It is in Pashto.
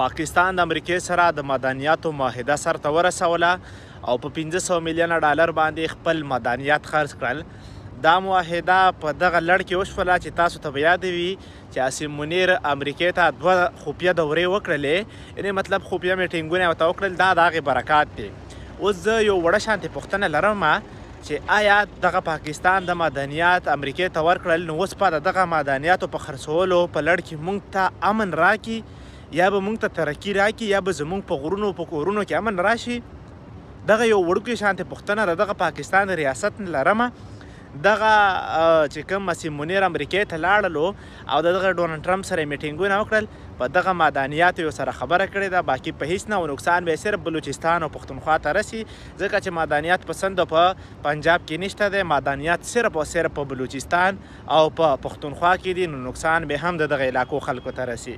پاکستان د امریکې سره د معدنیاتو معاهده سرته ورسوله او په 500 میلیونه ډالر باندې خپل معدنیات خرڅ کړل. دا معاهده په دغه لړ کې وشوله چې تاسو ته به یاد وي چې عاصم منیر امریکې ته 2 خفیه دورې وکړلې، یعنې مطلب خفیه میټینګونه ورته وکړل. دا د هغې برکات دی. اوس زه یو وړه شانتې پوښتنه لرم چې آیا دغه پاکستان د معدنیات امریکې ته ورکړل، نو اوس په دغه معدنیاتو په خرڅولو په لړ کې موږ ته امن راکړي یا به موږ ته ترقي راکړي یا به زموږ په غرونو په کورونو کې امن راشي؟ دغه یو وړوکې شانتې پوښتنه د دغه پاکستان ریاست نه لرمه. دغه چې کوم عاصم منیر امریکې ته لاړلو او د دغه ډونالډ ټرمپ سره یې میټینګونه وکړل، په دغه معدنیاتو یې سره خبره کړې ده. باقي په هیڅ نه و نقصان به یې صرف بلوچستان او پښتونخوا ته رسي، ځکه چې معدنیات پسند په پنجاب کې نشته دی. معدنیات صرف او صرف په بلوچستان او په پښتونخوا کې دي، نو نقصان به هم د دغه علاقو خلکو ته رسي.